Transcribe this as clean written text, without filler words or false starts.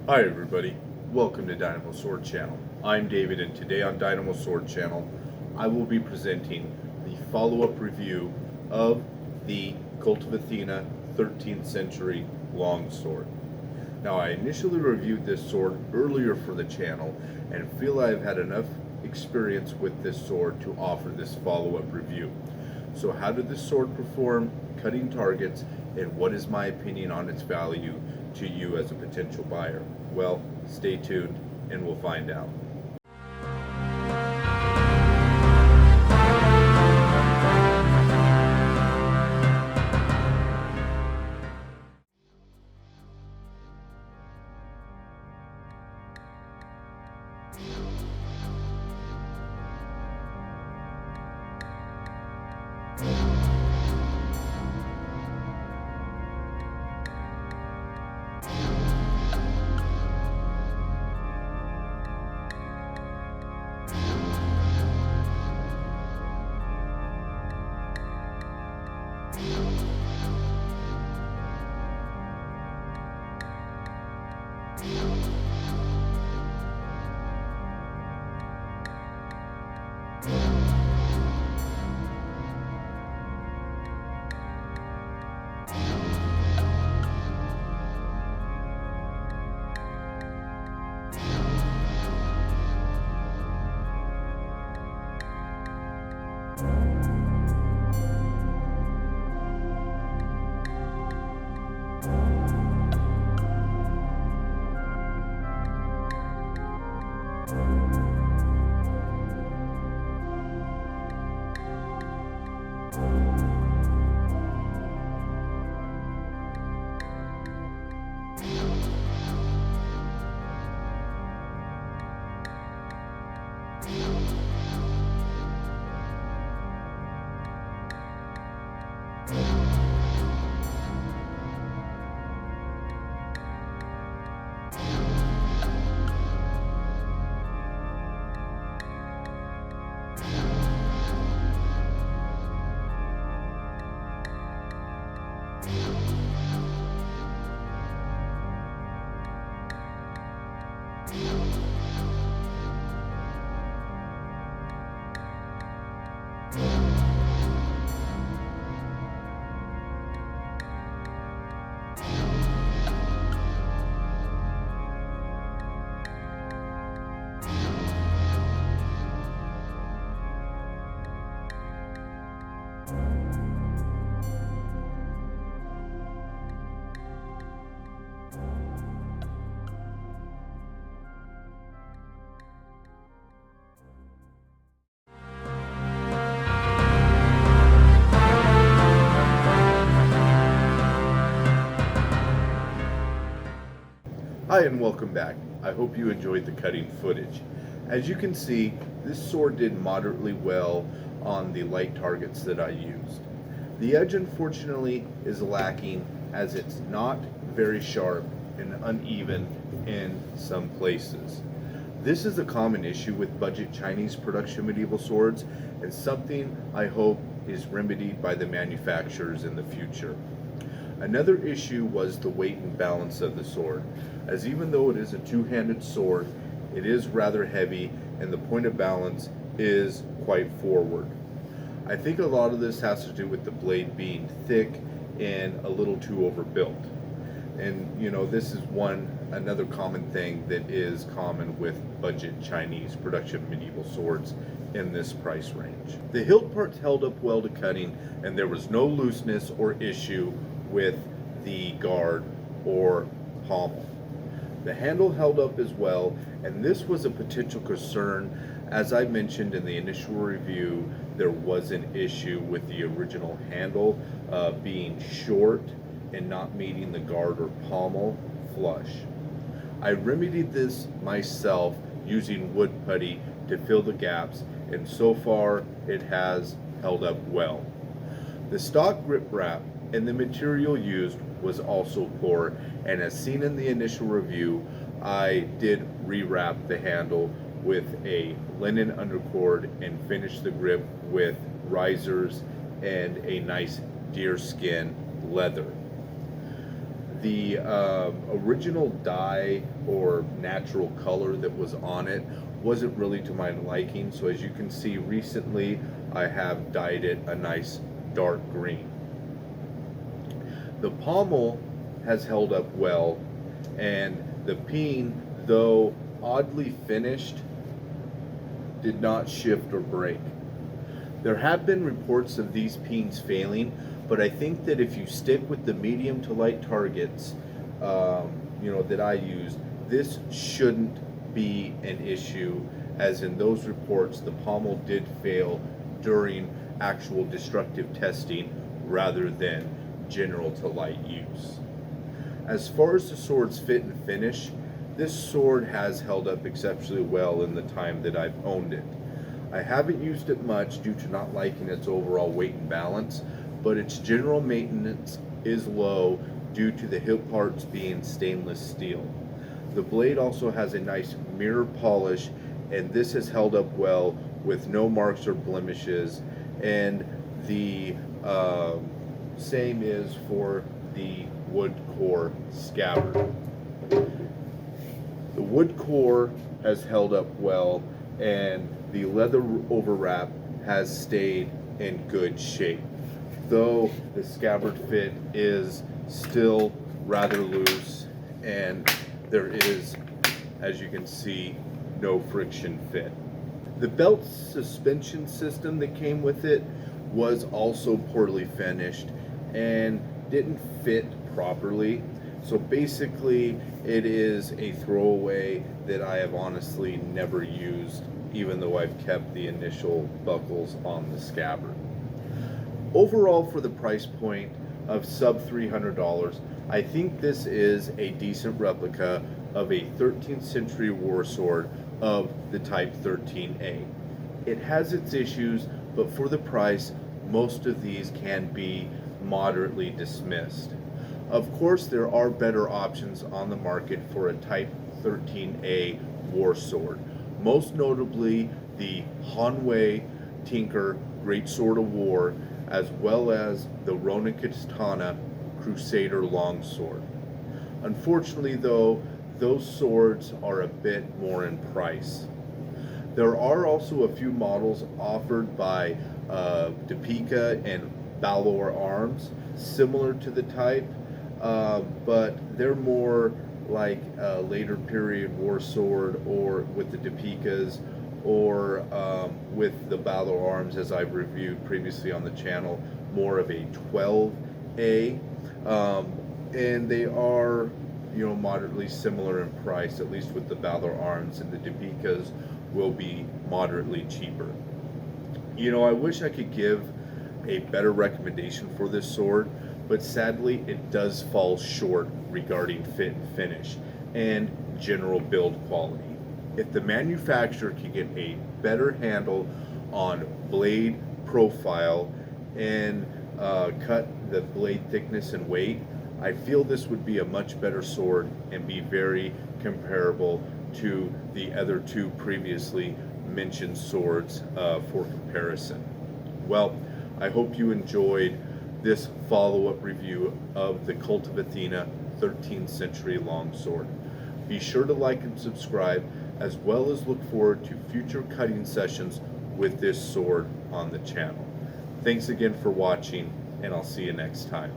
Hi everybody, welcome to Dynamo Sword Channel. I'm David, and today on Dynamo Sword Channel I will be presenting the follow-up review of the Kult of Athena 13th Century LongSword. Now, I initially reviewed this sword earlier for the channel and feel I've had enough experience with this sword to offer this follow-up review. So how did this sword perform cutting targets, and what is my opinion on its value to you as a potential buyer? Well, stay tuned and we'll find out. Hi and welcome back. I hope you enjoyed the cutting footage. As you can see, this sword did moderately well on the light targets that I used. The edge unfortunately is lacking, as it's not very sharp and uneven in some places. This is a common issue with budget Chinese production medieval swords, and something I hope is remedied by the manufacturers in the future. Another issue was the weight and balance of the sword, as even though it is a two-handed sword, it is rather heavy and the point of balance is quite forward. I think a lot of this has to do with the blade being thick and a little too overbuilt. And this is another common thing that is common with budget Chinese production medieval swords in this price range. The hilt part held up well to cutting, and there was no looseness or issue with the guard or pommel. The handle held up as well, and this was a potential concern. As I mentioned in the initial review, there was an issue with the original handle being short and not meeting the guard or pommel flush. I remedied this myself using wood putty to fill the gaps, and so far it has held up well. The stock grip wrap and the material used was also poor, and as seen in the initial review, I did rewrap the handle with a linen undercord and finish the grip with risers and a nice deerskin leather. The original dye or natural color that was on it wasn't really to my liking, so as you can see recently I have dyed it a nice dark green. The pommel has held up well, and the peen, though oddly finished, did not shift or break. There have been reports of these peens failing, but I think that if you stick with the medium to light targets, that I use, this shouldn't be an issue, as in those reports the pommel did fail during actual destructive testing rather than general to light use. As far as the sword's fit and finish, this sword has held up exceptionally well in the time that I've owned it. I haven't used it much due to not liking its overall weight and balance, but its general maintenance is low due to the hilt parts being stainless steel. The blade also has a nice mirror polish, and this has held up well with no marks or blemishes, and the same is for the wood core scabbard. The wood core has held up well, and the leather overwrap has stayed in good shape, though the scabbard fit is still rather loose, and there is, as you can see, no friction fit. The belt suspension system that came with it was also poorly finished and didn't fit properly. So basically it is a throwaway that I have honestly never used, even though I've kept the initial buckles on the scabbard. Overall, for the price point of sub $300, I think this is a decent replica of a 13th century war sword of the Type 13A. It has its issues, but for the price, most of these can be moderately dismissed. Of course, there are better options on the market for a Type 13A war sword, most notably the Hanwei Tinker Great Sword of War, as well as the Ronin Katana Crusader Longsword. Unfortunately though, those swords are a bit more in price. There are also a few models offered by Topeka and Balor Arms, similar to the type, but they're more like a later period war sword, or with the Topekas, or with the Balor Arms, as I've reviewed previously on the channel, more of a 12A, and they are moderately similar in price, at least with the Balor Arms, and the Topekas will be moderately cheaper. I wish I could give a better recommendation for this sword, but sadly it does fall short regarding fit and finish and general build quality. If the manufacturer can get a better handle on blade profile and cut the blade thickness and weight, I feel this would be a much better sword and be very comparable to the other two previously mentioned swords for comparison. Well, I hope you enjoyed this follow-up review of the Kult of Athena 13th century longsword. Be sure to like and subscribe, as well as look forward to future cutting sessions with this sword on the channel. Thanks again for watching, and I'll see you next time.